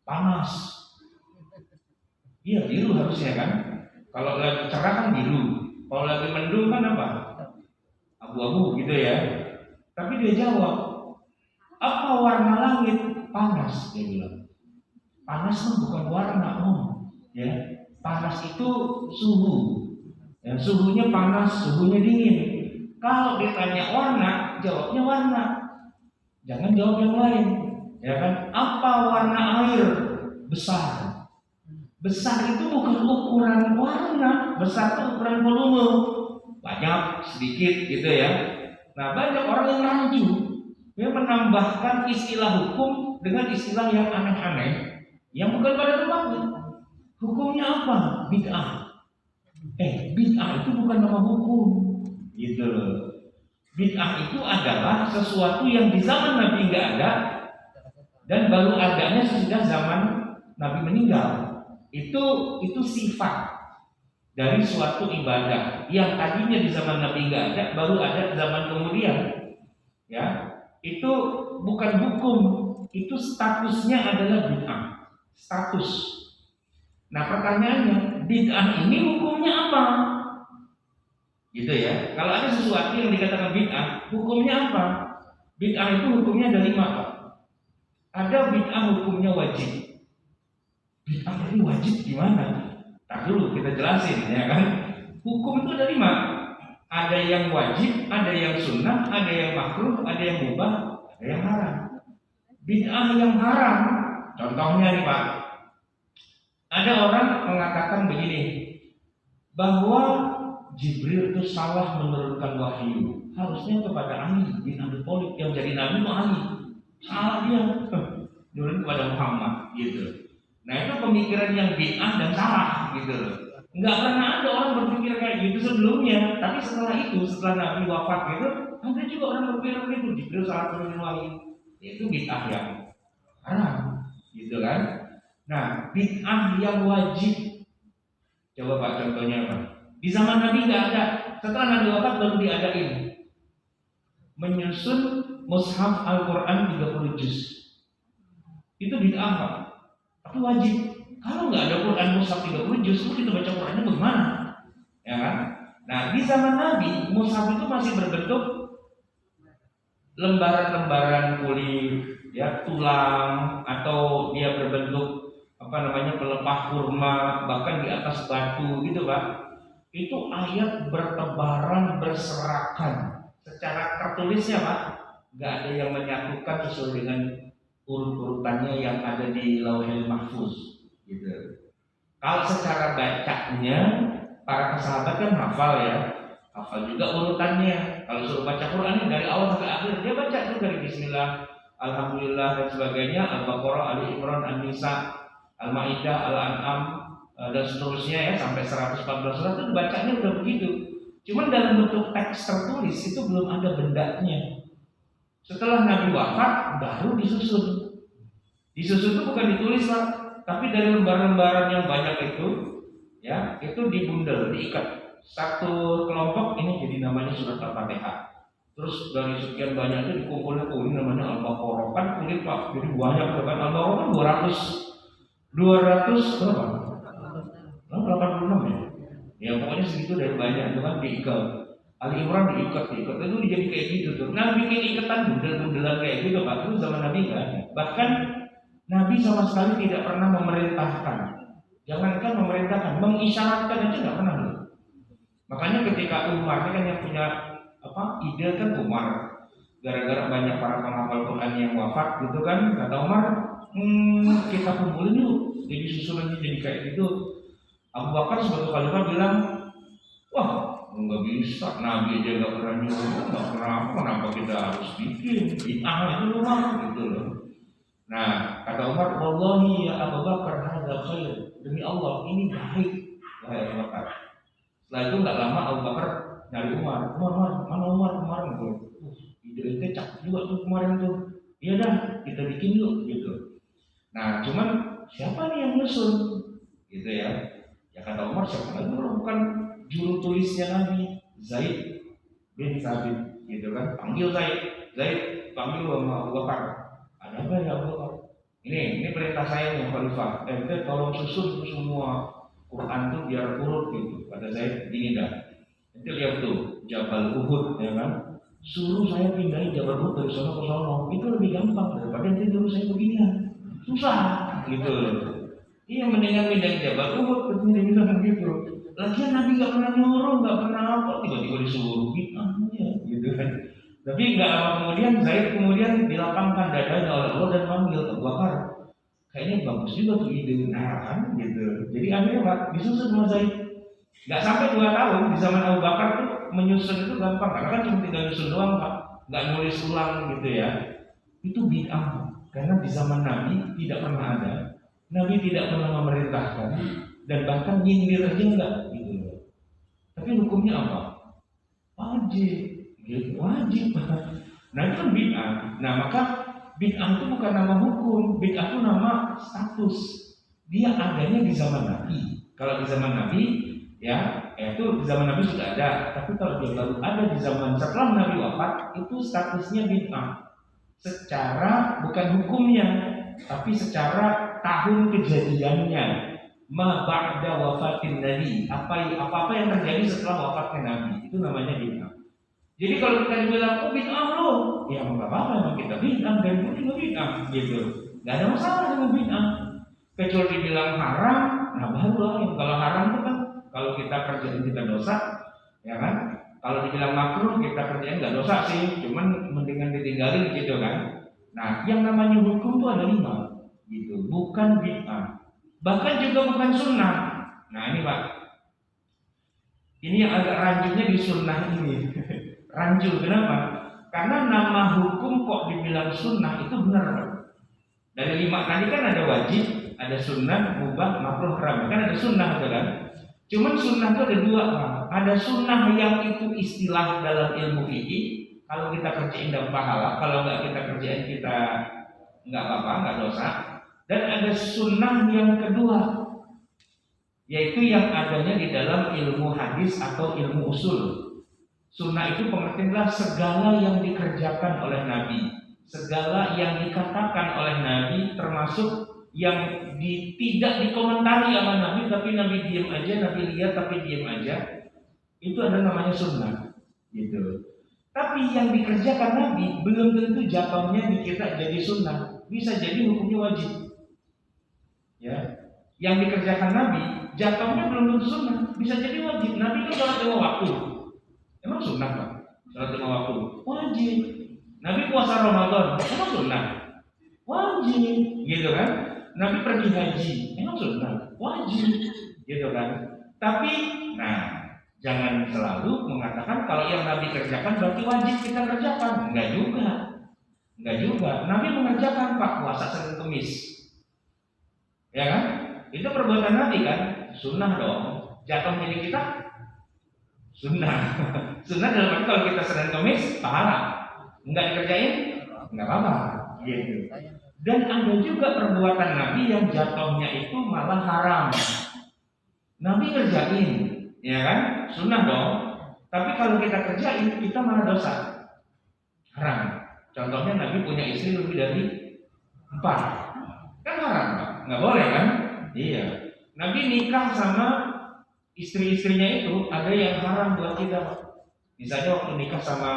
panas. Iya, biru harusnya kan. Kalau lagi cerah kan biru. Kalau lagi mendung kan apa? Abu-abu gitu ya. Tapi dia jawab, apa warna langit? Panas, dia bilang. Panas kan bukan warna, ya. Panas itu suhu. Ya, suhunya panas, suhunya dingin. Kalau ditanya warna, jawabnya warna. Jangan jawab yang lain, ya kan? Apa warna air? Besar. Besar itu bukan ukuran warna, besar itu ukuran volume. Banyak, sedikit, gitu ya. Nah, banyak orang yang rancu, dia menambahkan istilah hukum dengan istilah yang aneh-aneh, yang bukan pada tempatnya. Hukumnya apa? Bid'ah. Bid'ah itu bukan nama hukum, gitu loh. Bid'ah itu adalah sesuatu yang di zaman Nabi nggak ada dan baru adanya sesudah zaman Nabi meninggal. Itu sifat dari suatu ibadah yang tadinya di zaman Nabi nggak ada, baru ada zaman kemudian. Ya, itu bukan hukum, itu statusnya adalah bid'ah. Status. Nah pertanyaannya, bid'ah ini hukumnya apa? Gitu ya. Kalau ada sesuatu yang dikatakan bid'ah, hukumnya apa? Bid'ah itu hukumnya ada 5, Pak. Ada bid'ah hukumnya wajib. Bid'ah ini wajib gimana? Tak dulu kita jelasin ya kan. Hukum itu ada 5. Ada yang wajib, ada yang sunnah, ada yang makruh, ada yang mubah, ada yang haram. Bid'ah yang haram, contohnya nih Pak. Ada orang mengatakan begini, bahwa Jibril itu salah menurunkan wahyu. Harusnya kepada Ali bin Abi Thalib yang jadi nabi itu Ali. Salah dia. Turun kepada Muhammad gitu. Nah itu pemikiran yang bid'ah dan salah gitu. Enggak pernah ada orang berpikir kayak gitu sebelumnya. Tapi setelah itu, setelah Nabi wafat gitu, ada juga orang berpikir begitu. Jibril salah menurunkan wahyu. Itu bid'ah yang haram, gitu kan? Nah bid'ah yang wajib. Coba Pak contohnya apa? Di zaman Nabi nggak ada, setelah Nabi wafat baru diadain. Menyusun mushaf Al-Quran 30 juz. Itu bid'ah Pak. Tapi wajib. Kalau nggak ada Quran mushaf 30 juz, kita baca Qurannya bagaimana? Ya kan? Nah di zaman Nabi, mushaf itu masih berbentuk lembaran-lembaran kulit, ya tulang, atau dia berbentuk pelepah kurma, bahkan di atas batu gitu Pak. Itu ayat bertebaran berserakan secara tertulisnya Pak, nggak ada yang menyatukan sesuai dengan urut-urutannya yang ada di Lauhul Mahfuz gitu. Kalau secara bacanya para sahabat kan hafal ya, hafal juga urutannya. Kalau suruh baca Quran dari awal sampai akhir dia baca itu dari Bismillah, Alhamdulillah dan sebagainya, Al-Baqarah, Ali Imran, An-Nisa, Al-Maidah, Al-An'am dan seterusnya ya sampai 114 surat itu bacanya udah begitu. Cuman dalam bentuk teks tertulis itu belum ada bendanya. Setelah Nabi wafat baru disusun. Disusun itu bukan ditulis Pak, tapi dari lembaran-lembaran yang banyak itu ya, itu dibundel, diikat. Satu kelompok ini jadi namanya surat Al-Fatihah. Terus dari sekian banyak itu dikumpulkan ini namanya Al-Baqarah. Kan kulit Pak, jadi banyak kan Al-Baqarah kan 200 berapa? 86 ya. Ya pokoknya segitu dari banyak itu kan diikat. Ali Imran diikat itu jadi kayak gitu tuh. Nah bikin ikatan bundel-bundelan kayak gitu Pak, itu zaman Nabi kan. Bahkan Nabi sama sekali tidak pernah memerintahkan. Jangankan memerintahkan, mengisyaratkan aja nggak pernah loh. Makanya ketika Umar kan yang punya ide kan Umar, gara-gara banyak para penghafal Quran yang wafat gitu kan, kata Umar, kita kumpulin yuk, jadi susunannya jadi kayak gitu. Abu Bakar sebagai khalifah bilang, wah nggak bisa, Nabi aja nggak pernah nyuruh, nggak pernah, kenapa kita harus bikin bid'ah itu rumah gitu loh. Nah kata Umar, wallahi ya Abu Bakar hadza khair, demi Allah ini baik, wahai Abu Bakar. Setelah itu nggak lama Abu Bakar nyari Umar, mana Umar kemarin tuh, ide cakep juga tuh kemarin tuh, iya dah kita bikin yuk gitu. Nah cuman siapa nih yang nyusun gitu ya? Ya kata Umar siapa lagi kalau bukan juru tulisnya Nabi, Zaid bin Sabit gitu kan, panggil Zaid panggil sama Abu Bakar. Ada apa ya Abu Bakar? Ini perintah saya nih khalifah, tolong susun semua Quran tuh biar urut gitu. Kata Zaid gini dah, nanti lihat tuh Jabal Uhud ya kan, suruh saya pindahin Jabal Uhud dari sana ke sana, itu lebih gampang daripada nanti dulu saya beginian, susah gitu. Iya mendingan pindahin Jabal Uhud, dia bilang gitu. Lagian Nabi nggak pernah nyuruh, nggak pernah apa, tiba-tiba disuruh gitu kan. Tapi nggak lama kemudian Zaid dilapangkan dadanya oleh Allah dan manggil Abu Bakar. Kayaknya bagus juga tuh ide kan gitu. Jadi akhirnya Pak disusun sama Zaid. Nggak sampai 2 tahun di zaman Abu Bakar tuh menyusun itu gampang karena kan cuma tinggal nyusun doang Pak, nggak nulis ulang gitu ya. Itu bid'ah karena di zaman Nabi tidak pernah ada. Nabi tidak pernah memerintahkan dan bahkan nyindir aja enggak gitu. Tapi hukumnya apa? Wajib, gitu. Wajib. Nah itu kan bid'ah. Nah maka bid'ah itu bukan nama hukum, bid'ah itu nama status. Dia adanya di zaman Nabi. Kalau di zaman Nabi, ya itu di zaman Nabi sudah ada. Tapi kalau dia baru ada di zaman setelah Nabi wafat, itu statusnya bid'ah. Secara bukan hukumnya, tapi secara tahun kejadiannya. Ma ba'da wafatin Nabi, apa yang terjadi setelah wafatnya Nabi, itu namanya bid'ah. Jadi kalau kita bilang oh bid'ah loh, ya nggak apa-apa, memang kita bid'ah dan itu juga bid'ah gitu. Nggak ada masalah dengan bid'ah. Kecuali dibilang haram, nah baru lah. Kalau haram itu kan kalau kita kerjain kita dosa, ya kan? Kalau dibilang makruh kita kerjain nggak dosa sih, cuman mendingan ditinggalin gitu kan. Nah, yang namanya hukum itu ada 5, gitu, bukan bid'ah. Bahkan juga bukan sunnah. Nah ini Pak, ini yang agak rancunya di sunnah ini. Rancu kenapa? Karena nama hukum kok dibilang sunnah itu benar Pak. Dari 5 tadi kan ada wajib, ada sunnah, mubah, makruh, haram. Kan ada sunnah itu kan. Cuman sunnah itu ada 2 Pak. Ada sunnah yang itu istilah dalam ilmu fikih. Kalau kita kerjain dapat pahala, kalau nggak kita kerjain kita nggak apa-apa, nggak dosa. Dan ada sunnah yang kedua, yaitu yang adanya di dalam ilmu hadis atau ilmu usul. Sunnah itu pengertianlah segala yang dikerjakan oleh Nabi, segala yang dikatakan oleh Nabi, termasuk yang tidak dikomentari sama Nabi, tapi Nabi diam aja, Nabi lihat tapi diam aja, itu ada namanya sunnah, gitu. Tapi yang dikerjakan Nabi belum tentu jatuhnya di kita jadi sunnah, bisa jadi hukumnya wajib. Ya, yang dikerjakan Nabi jatuhnya belum tentu sunnah, bisa jadi wajib. Nabi kan sholat 5 waktu, emang sunnah Pak? Sholat 5 waktu wajib. Nabi puasa Ramadan, emang sunnah? Wajib, gitu kan? Nabi pergi haji, emang sunnah? Wajib, gitu kan? Tapi, nah, jangan selalu mengatakan kalau yang Nabi kerjakan berarti wajib kita kerjakan. Enggak juga. Nabi mengerjakan Pak puasa Senin Kemis. Ya kan? Itu perbuatan Nabi kan? Sunnah dong. Jatuhnya di kita sunnah. Sunnah dalam arti kalau kita Senin Kemis pahala. Enggak dikerjain? Enggak apa-apa. Gitu. Dan ada juga perbuatan Nabi yang jatuhnya itu malah haram. Nabi kerjain, ya kan? Sunnah dong. Tapi kalau kita kerjain kita malah dosa. Haram. Contohnya Nabi punya istri lebih dari 4. Kan haram, Pak? Nggak boleh kan? Iya. Nabi nikah sama istri-istrinya itu ada yang haram buat kita. Misalnya waktu nikah sama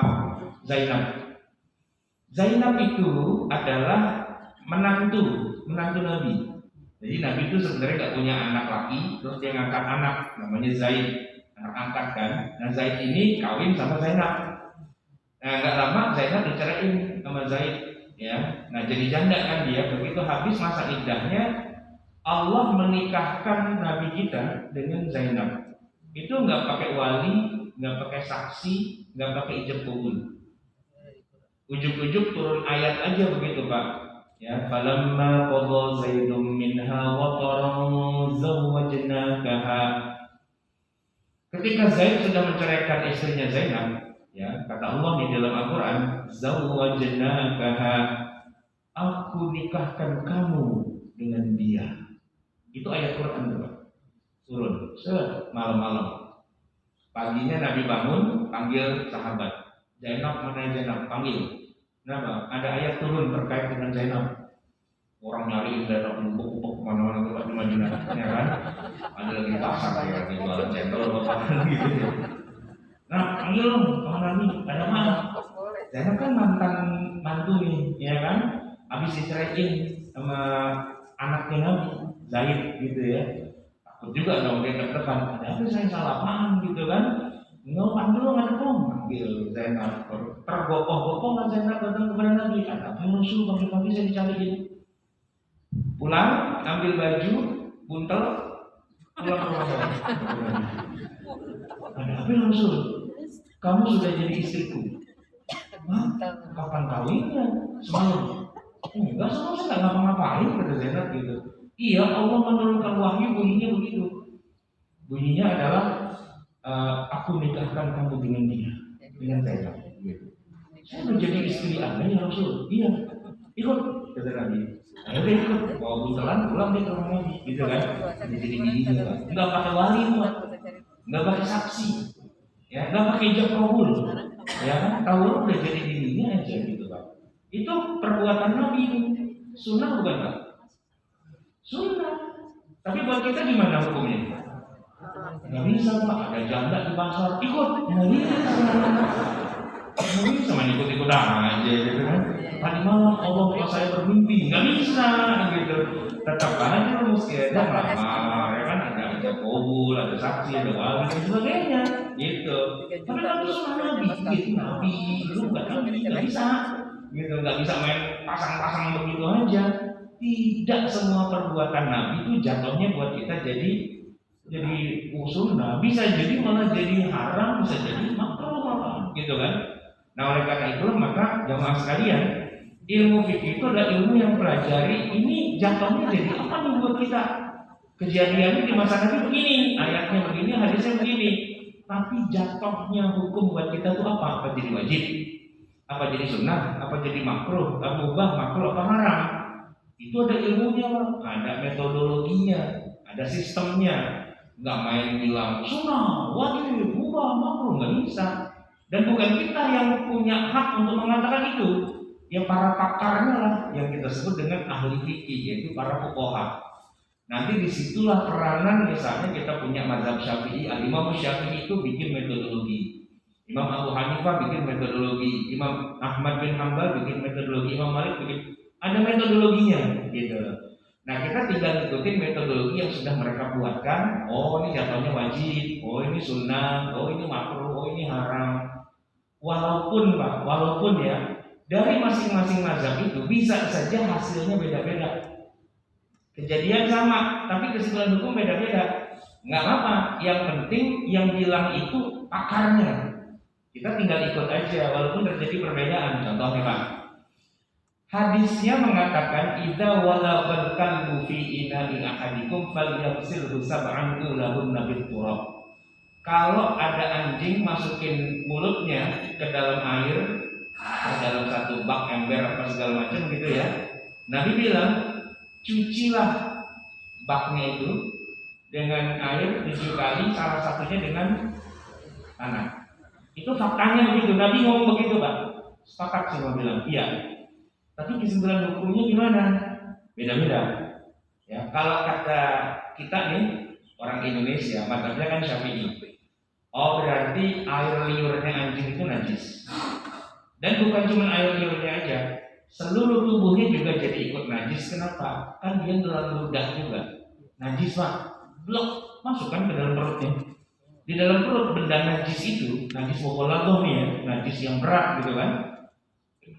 Zainab. Zainab itu adalah menantu Nabi. Jadi Nabi itu sebenarnya nggak punya anak laki, terus dia ngangkat anak namanya Zaid, anak angkat kan. Nah Zaid ini kawin sama Zainab. Nah nggak lama Zainab diceraiin sama Zaid. Ya, nah jadi janda kan dia. Begitu habis masa iddahnya, Allah menikahkan Nabi kita dengan Zainab. Itu nggak pakai wali, nggak pakai saksi, nggak pakai ijab kabul. Ujuk-ujuk turun ayat aja begitu Pak. Ya, falamma qadha Zaidum minha wataran zawwajnakaha. Ketika Zaid sudah menceraikan istrinya Zainab, ya, kata Allah di dalam Al-Qur'an, zawwajnakaha, aku nikahkan kamu dengan dia. Itu ayat Quran Pak. Turun malam-malam. Paginya Nabi bangun, panggil sahabat. Zainab, mana Zainab? Panggil. Kenapa? Ada ayat turun terkait dengan Zainab. Orang nyariin Zainab numpuk-numpuk kemana-mana di Madinah, ya kan? Ada lagi pasar ya, di jualan cendol apa gitu. Nah, panggil dong, kemana nih? Ada mana? Zainab kan mantan mantu nih, ya kan? Habis diceraiin sama anaknya Nabi, Zaid gitu ya. Takut juga dong dia ke depan. Ada apa saya salah paham gitu kan? Nggak panggil lo nggak ada panggil Zainab. Tergopoh-gopoh nggak Zainab datang kepada Nabi. Ada apa Rasul pagi-pagi saya dicariin. Pulang, ambil baju, buntel, pulang ke rumah saya. Ada apa Rasul? Kamu sudah jadi istriku. Hah? Kapan kawinnya? Semalam. Enggak, sama saya nggak ngapa-ngapain kata Zainab gitu. Iya, Allah menurunkan wahyu bunyinya begitu. Bunyinya adalah aku nikahkan kamu dengan dia, dengan Zainab. Gitu. Saya menjadi istri Anda ya Rasul. Iya, ikut kata Nabi. Ayo deh ikut, bawa buntelan pulang deh ke rumah Nabi, gitu kan? Jadi gini juga, nggak pakai wali Pak, nggak pakai saksi, ya nggak pakai ijab kabul, ya kan? Tahu udah jadi dirinya aja gitu Pak. Itu perbuatan Nabi, sunnah bukan Pak? Sunnah. Tapi buat kita gimana hukumnya? Nggak bisa Pak, ada janda di pasar ikut, nggak bisa. Mungkin cuma ikut-ikut aja gitu kan. Tadi malam Allah kalau saya bermimpi, nggak bisa gitu. Tetap aja mesti ada kamar, ya kan ada kabul, ada saksi, ada wali dan sebagainya, gitu. Tapi kalau sunnah Nabi, gitu Nabi, itu bukan Nabi, nggak bisa, gitu, nggak bisa main pasang-pasang begitu aja. Tidak semua perbuatan Nabi itu jatuhnya buat kita jadi sunnah, bisa jadi malah jadi haram, bisa jadi makruh, gitu kan. Nah oleh karena itu maka jamaah sekalian, ilmu fikih itu adalah ilmu yang pelajari ini jatuhnya jadi apa nih buat kita. Kejadiannya di masa Nabi begini, ayatnya begini, hadisnya begini. Tapi jatuhnya hukum buat kita itu apa? Apa jadi wajib? Apa jadi sunnah? Apa jadi makruh? Apa mubah, makruh, apa haram? Itu ada ilmunya, ada metodologinya, ada sistemnya. Nggak main bilang sunnah, wajib, mubah, makruh, nggak bisa. Dan bukan kita yang punya hak untuk mengatakan itu, ya para pakarnya lah yang kita sebut dengan ahli fikih, yaitu para fuqaha. Nanti disitulah peranan, misalnya kita punya mazhab Syafi'i, Imam Syafi'i itu bikin metodologi, Imam Abu Hanifah bikin metodologi, Imam Ahmad bin Hanbal bikin metodologi, Imam Malik bikin, ada metodologinya gitu. Nah kita tinggal ikutin metodologi yang sudah mereka buatkan. Oh ini jatuhnya wajib, oh ini sunnah, oh ini makruh, oh ini haram. Walaupun ya dari masing-masing mazhab itu bisa saja hasilnya beda-beda. Kejadian sama, tapi kesimpulan hukum beda-beda. Nggak apa-apa. Yang penting yang bilang itu pakarnya. Kita tinggal ikut aja, walaupun terjadi perbedaan. Contohnya Pak, hadisnya mengatakan idza walaqal kalbu fi ina'i ahadikum falyaghsilhu sab'an lahunna bit-turab. Kalau ada anjing masukin mulutnya ke dalam air, ke dalam satu bak ember apa segala macam gitu ya, Nabi bilang cucilah baknya itu dengan air 7 kali, salah satunya dengan tanah. Itu faktanya begitu. Nabi ngomong begitu Pak. Sepakat semua bilang iya. Tapi kesimpulan hukumnya gimana? Beda-beda. Ya, kalau kata kita nih orang Indonesia, mazhabnya kan Syafi'i. Oh berarti air liurnya anjing itu najis. Dan bukan cuma air liurnya aja, seluruh tubuhnya juga jadi ikut najis. Kenapa? Kan dia dalam ludah juga. Najis Pak, blok masukkan ke dalam perutnya. Di dalam perut benda najis itu, najis mughalladhah nih ya, najis yang berat gitu kan,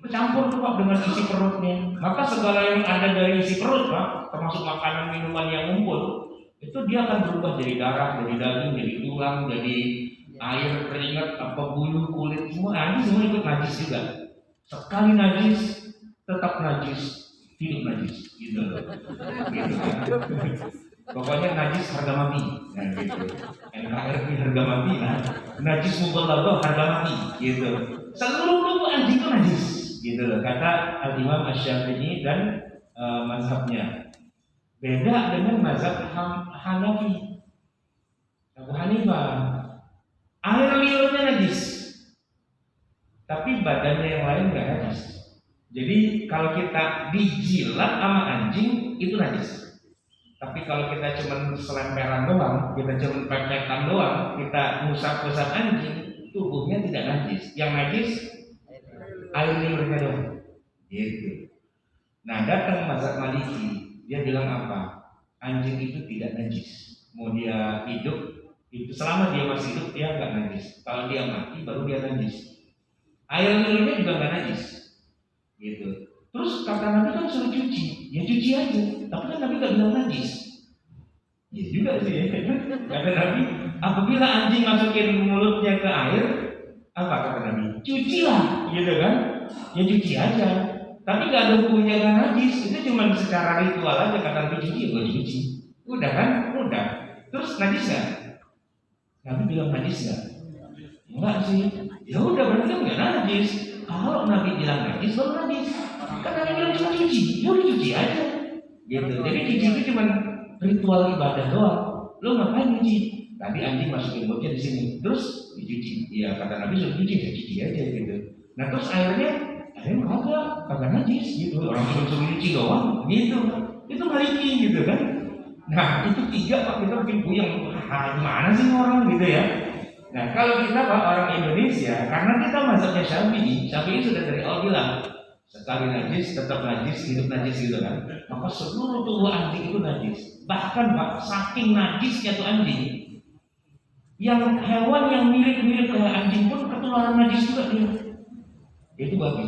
bercampur tuh Pak dengan isi perutnya. Maka segala yang ada dari isi perut Pak, termasuk makanan minuman yang ngumpul, itu dia akan berubah jadi darah, jadi daging, jadi tulang, jadi air, keringat, apa bulu, kulit, semua semua ikut najis juga. Sekali najis, tetap najis, hidup najis, gitu loh. Gitu kan. Pokoknya najis harga mati, nah gitu. NKRI harga mati, nah najis mughalladhah harga mati, gitu. Seluruh tubuh anjing itu najis, gitu loh. Kata Al-Imam Asy-Syafi'i dan mazhabnya. Beda dengan mazhab Hanafi, Abu Hanifah. Air liurnya najis, tapi badannya yang lain nggak najis. Jadi kalau kita dijilat sama anjing itu najis. Tapi kalau kita cuma selemperan doang, kita cuma pepetan doang, kita ngusap-ngusap anjing, tubuhnya tidak najis. Yang najis air liurnya doang. Gitu. Nah datang mazhab Maliki, dia bilang apa? Anjing itu tidak najis. Mau dia hidup, itu selama dia masih hidup dia nggak najis. Kalau dia mati baru dia najis. Air liurnya juga nggak najis. Gitu. Terus kata Nabi kan suruh cuci, ya cuci aja. Tapi kan Nabi nggak bilang najis. Ya juga sih. Ya. Kata Nabi, apabila anjing masukin mulutnya ke air, apa kata Nabi? Cucilah, gitu kan? Ya cuci aja. Tapi nggak ada hukumnya kan najis. Itu cuma secara ritual aja kata Nabi cuci, ya gue cuci. Udah kan? Udah. Terus najis nggak? Nabi bilang najis nggak? Enggak sih. Ya udah berarti kan nggak najis. Kalau Nabi bilang najis baru najis. Kan Nabi bilang cuma cuci, yaudah cuci aja. Gitu. Jadi cuci itu cuma ritual ibadah doang. Lo ngapain cuci? Tadi anjing masukin mulutnya di sini, terus dicuci. Iya kata Nabi suruh cuci, ya cuci aja gitu. Nah terus akhirnya kagak najis gitu. Orang suruh cuci doang, gitu. Itu maliki gitu kan. Nah itu tiga Pak, kita bikin puyeng. Gimana sih orang gitu ya? Nah kalau kita Pak orang Indonesia, karena kita mazhabnya Syafi'i sudah dari awal bilang sekali najis tetap najis, hidup najis gitu kan. Maka seluruh tubuh anjing itu najis. Bahkan Pak, saking najisnya tuh anjing, yang hewan yang mirip-mirip kayak anjing pun ketularan najis juga dia. Itu babi.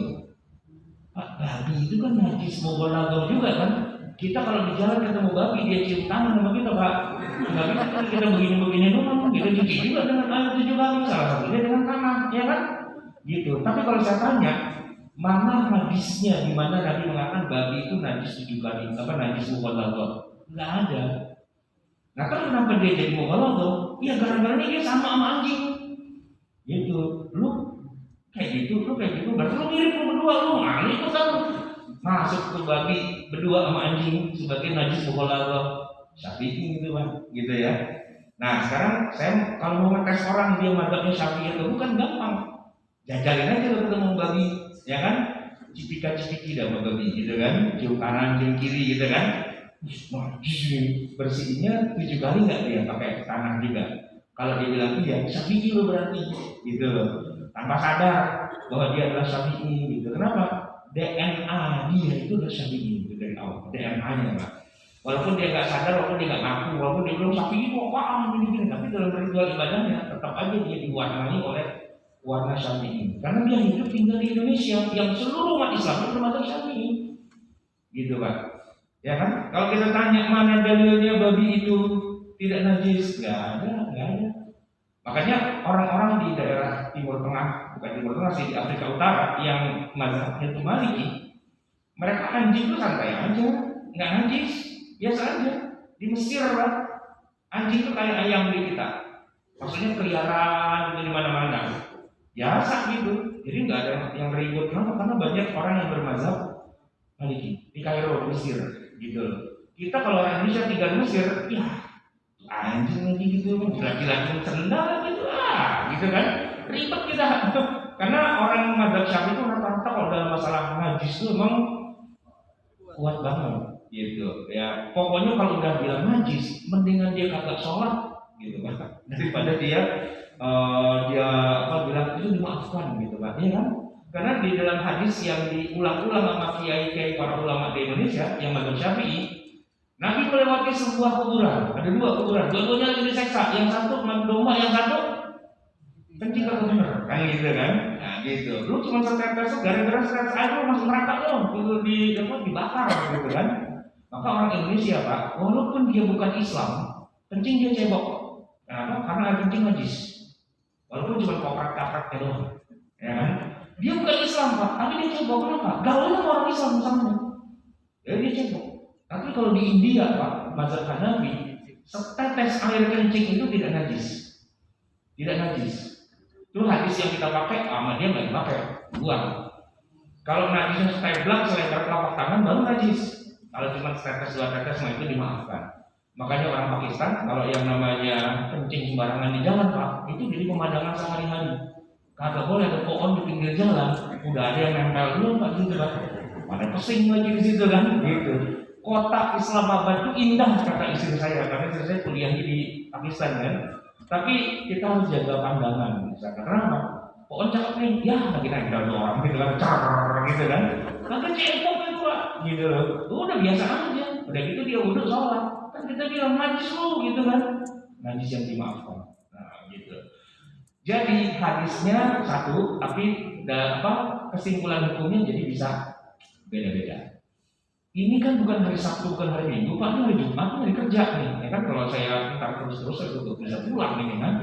Pak, babi itu kan najis, mau bolagor juga kan. Kita kalau di jalan ketemu babi, dia cium tangan sama kita Pak. Nggak bisa kan kita begini-begini doang. Kita cuci juga dengan air 7 kali, salah satunya dengan tanah, ya kan? Gitu. Tapi kalau saya tanya, mana hadisnya di mana Nabi mengatakan babi itu najis 7 kali, apa najis mughalladhah? Nggak ada. Nah kan kenapa dia jadi mughalladhah? Iya gara-gara dia sama anjing. Gitu. Lu kayak gitu, berarti lu mirip lu berdua lu. Nah, itu kan masuk ke babi berdua sama anjing sebagai najis mughalladhah. Syafi'i gitu Pak, gitu ya. Nah sekarang saya kalau mau ngetes orang dia mazhabnya Syafi'i atau bukan gampang. Jajalin aja lo ketemu babi, ya kan? Cipika-cipiki dah sama babi, gitu kan? Cium kanan, cium kiri, gitu kan? Bersihinnya 7 kali nggak dia pakai tanah juga? Kalau dia bilang iya, Syafi'i lo berarti, gitu loh. Tanpa sadar bahwa dia adalah Syafi'i, gitu. Kenapa? DNA dia itu adalah Syafi'i gitu dari awal, DNA-nya Pak. Walaupun dia nggak sadar, walaupun dia nggak ngaku, walaupun dia bilang Syafi'i kok paham gini-gini, tapi dalam ritual ibadahnya tetap aja dia diwarnai oleh warna Syafi'i. Karena dia hidup tinggal di Indonesia yang seluruh umat Islam itu bermadzhab Syafi'i, gitu Pak. Ya kan? Kalau kita tanya mana dalilnya babi itu tidak najis, nggak ada. Makanya orang-orang di daerah Timur Tengah, bukan Timur Tengah sih, di Afrika Utara yang mazhabnya itu Maliki, mereka anjing itu santai aja, nggak najis, biasa aja. Di Mesir Pak, anjing itu kayak ayam di kita, maksudnya keliaran di mana-mana, biasa gitu. Jadi nggak ada yang ribut. Kenapa? Karena banyak orang yang bermazhab Maliki di Kairo, Mesir, gitu. Kita kalau orang Indonesia tinggal di Mesir, ya anjing lagi gitu, laki-laki cerdas gitu gitu kan, ribet kita. Karena orang mazhab Syafi'i itu rata-rata kalau dalam masalah najis itu memang kuat banget, gitu. Ya pokoknya kalau udah bilang najis, mendingan dia kagak sholat, gitu kan, daripada dia bilang itu dimaafkan, gitu kan, ya kan? Karena di dalam hadis yang diulang-ulang sama kiai-kiai para ulama di Indonesia yang mazhab Syafi'i, Nabi melewati sebuah kuburan, ada 2 kuburan, dua-duanya lagi diseksa, yang satu mati domba, yang satu kencing kagak bener, kan gitu kan? Nah gitu, lu cuma setetes, gara-gara setetes aja lu masuk neraka dong, itu dibakar, gitu kan? Maka orang Indonesia Pak, walaupun dia bukan Islam, kencing dia cebok. Kenapa? Karena air kencing najis, walaupun cuma koprak-kaprak doang, ya kan? Dia bukan Islam Pak, tapi dia cebok. Kenapa? Gaul sama orang Islam sama, jadi dia cebok. Tapi kalau di India Pak, mazhab Hanafi, setetes air kencing itu tidak najis. Tidak najis. Itu hadis yang kita pakai, sama dia nggak dipakai, buang. Kalau najisnya seteblak selebar telapak tangan baru najis. Kalau cuma setetes 2 tetes, nah itu dimaafkan. Makanya orang Pakistan, kalau yang namanya kencing sembarangan di jalan Pak, itu jadi pemandangan sehari-hari. Kagak boleh ada pohon di pinggir jalan, udah ada yang nempel dulu Pak gitu kan. Mana pesing lagi di situ kan, gitu. Kota Islamabad itu indah kata istri saya, karena istri saya kuliah di Pakistan kan. Tapi kita harus jaga pandangan. Misalkan kenapa? Pohon cakep nih, ya lagi nempel orang gitu kan, gitu kan. Maka cepok itu Pak, gitu loh. Udah biasa aja. Udah gitu dia wudhu sholat, kan kita bilang najis lu, gitu kan. Najis yang dimaafkan. Nah gitu. Jadi hadisnya satu, tapi kesimpulan hukumnya jadi bisa beda-beda. Ini kan bukan hari Sabtu, bukan hari Minggu, Pak, ini hari Jumat, ini hari kerja nih. Ya kan kalau saya ntar terus-terus saya tutup bisa pulang nih kan.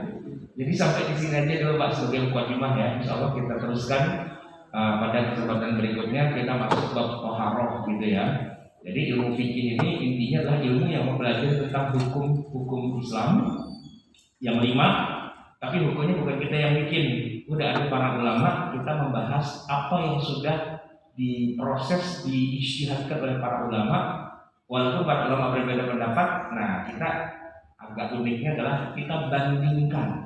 Jadi sampai di sini aja dulu Pak sebagai mukadimah ya. Insya Allah kita teruskan pada kesempatan berikutnya kita masuk bab toharoh gitu ya. Jadi ilmu fikih ini intinya adalah ilmu yang mempelajari tentang hukum Islam yang 5. Tapi hukumnya bukan kita yang bikin. Udah ada para ulama, kita membahas apa yang sudah diproses, diijtihadkan oleh para ulama. Walaupun para ulama berbeda pendapat, nah kita agak uniknya adalah kita bandingkan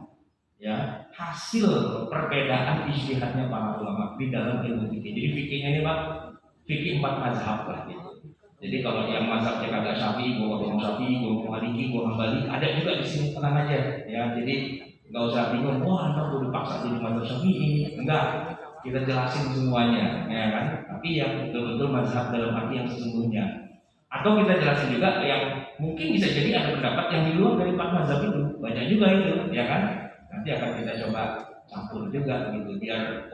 ya hasil perbedaan ijtihadnya para ulama di dalam ilmu fikih. Jadi fikihnya ini Pak, fikih 4 mazhab lah gitu. Jadi kalau yang mazhabnya kagak Syafi'i, gua ngomong Syafi'i, gua ngomong Maliki, gua Hambali, ada juga di sini, tenang aja ya. Jadi nggak usah bingung, wah ntar gua dipaksa jadi mazhab Syafi'i. Enggak, kita jelasin semuanya ya kan. Tapi yang betul-betul mazhab dalam arti yang sesungguhnya. Atau kita jelasin juga yang mungkin bisa jadi ada pendapat yang di luar dari 4 mazhab itu, banyak juga itu ya kan. Nanti akan kita coba campur juga gitu biar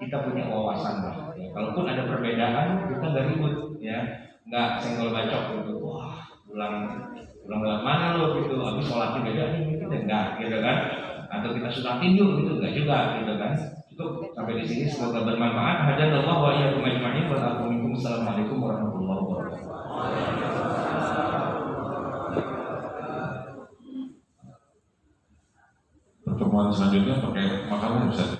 kita punya wawasan lah. Kalaupun ada perbedaan kita nggak ribut ya, nggak senggol bacok gitu. Wah pulang lewat mana lo gitu, habis sholat beda ini kita enggak gitu kan. Atau kita sunnatin yuk gitu enggak juga gitu kan. Cukup sampai di sini, semoga bermanfaat. Hadanallahu wa iyyakum ajma'in. Wassalamualaikum warahmatullahi wabarakatuh. Pertemuan selanjutnya pakai makanan Ustaz.